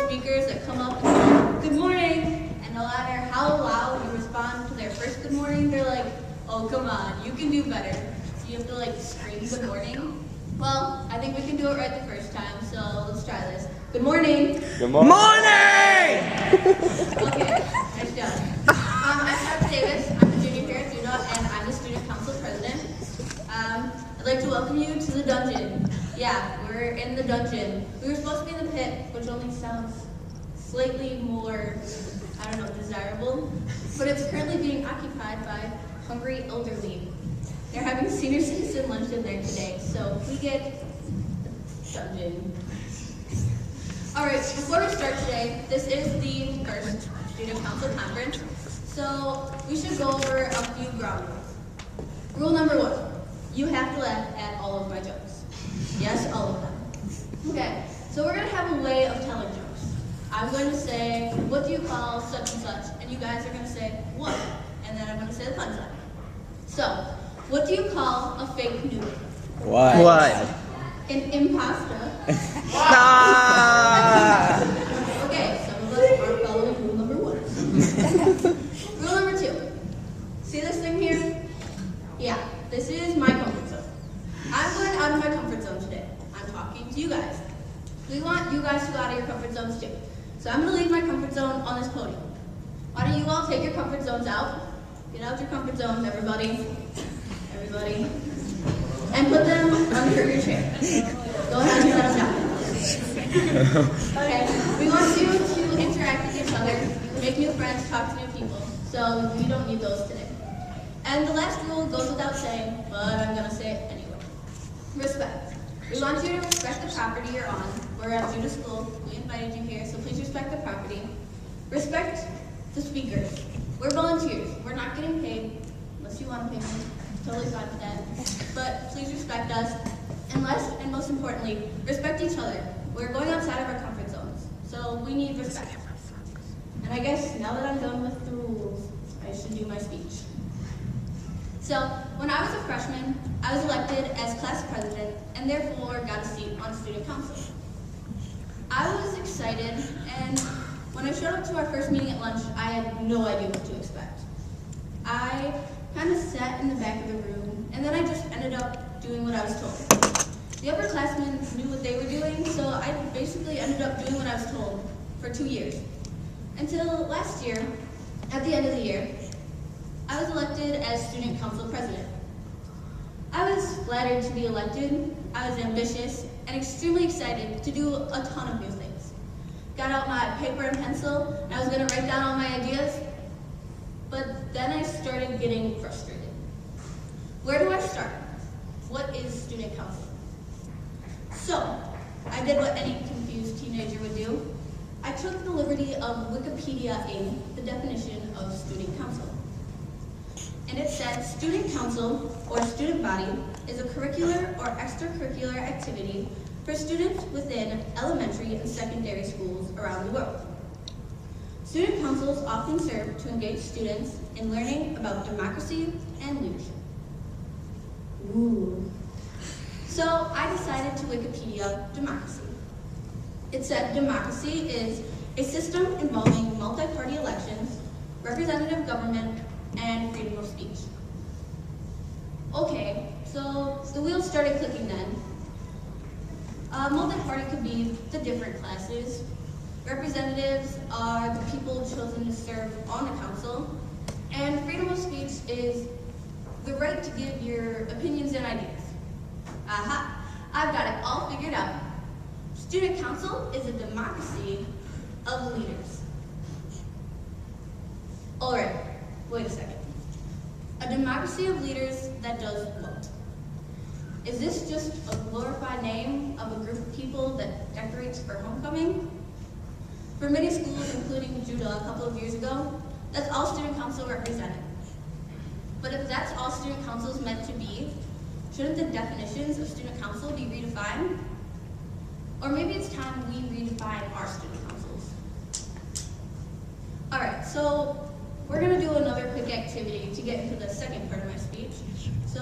speakers that come up and say, good morning, and no matter how loud you respond to their first good morning, they're like, oh, come on, you can do better. So you have to like scream good morning. Well, I think we can do it right the first time, so let's try this. Good morning. Good morning. Okay, nice job. I'm Travis Davis. I'm a junior here at Juda, and I'm the student council president. I'd like to welcome you to the dungeon. Yeah, we're in the dungeon. We were supposed to be in the pit, which only sounds slightly more, I don't know, desirable, but it's currently being occupied by hungry elderly. They're having senior citizen lunch in there today, so we get dungeon. All right, before we start today, this is the first student council conference, so we should go over a few ground rules. Rule number 1, you have to laugh at all of my jokes. Yes, all of them. Okay, so we're gonna have a way of telling jokes. I'm going to say, what do you call such and such? And you guys are gonna say, what? And then I'm gonna say the punchline. So, what do you call a fake noodle? What? An impasta. Okay, some of us aren't following rule number 1. Rule number 2. See this thing here? Yeah, this is my comfort zone. I'm going out of my comfort zone today. I'm talking to you guys. We want you guys to go out of your comfort zones too. So I'm going to leave my comfort zone on this podium. Why don't you all take your comfort zones out? Get out your comfort zones, everybody. Everybody. And put them under your chair. Go ahead and set them down. Okay, we want you to interact with each other, make new friends, talk to new people. So we don't need those today. And the last rule goes without saying, but I'm going to say it anyway. Respect. We want you to respect the property you're on. We're at Juda School. We invited you here, so please respect the property. Respect the speakers. We're volunteers. We're not getting paid, unless you want to pay me. Totally fine with that. But please respect us. And last and most importantly, respect each other. We're going outside of our comfort zones, so we need respect. And I guess now that I'm done with the rules, I should do my speech. So, when I was a freshman, I was elected as class president and therefore got a seat on student council. I was excited, and when I showed up to our first meeting at lunch, I had no idea what to expect. I kind of sat in the back of the room, and then I just ended up doing what I was told. The upperclassmen knew what they were doing, so I basically ended up doing what I was told for 2 years. Until last year, at the end of the year, I was elected as student council president. I was flattered to be elected, I was ambitious, and extremely excited to do a ton of new things. Got out my paper and pencil, and I was going to write down all my ideas, but then I started getting frustrated. Where do I start? What is student council? So, I did what any confused teenager would do. I took the liberty of Wikipedia-ing the definition of student council. And it said, student council, or student body, is a curricular or extracurricular activity for students within elementary and secondary schools around the world. Student councils often serve to engage students in learning about democracy and leadership. Ooh. So I decided to Wikipedia democracy. It said democracy is a system involving multi-party elections, representative government, and freedom of speech. Okay, so the wheels started clicking then. Multi-party could be the different classes. Representatives are the people chosen to serve on the council. And freedom of speech is the right to give your opinions and ideas. Aha, I've got it all figured out. Student council is a democracy of leaders. All right. Wait a second. A democracy of leaders that does what? Is this just a glorified name of a group of people that decorates for homecoming? For many schools, including Juda a couple of years ago, that's all student council represented. But if that's all student council is meant to be, shouldn't the definitions of student council be redefined? Or maybe it's time we redefine our student councils. All right, so we're going to do another quick activity to get into the second part of my speech. So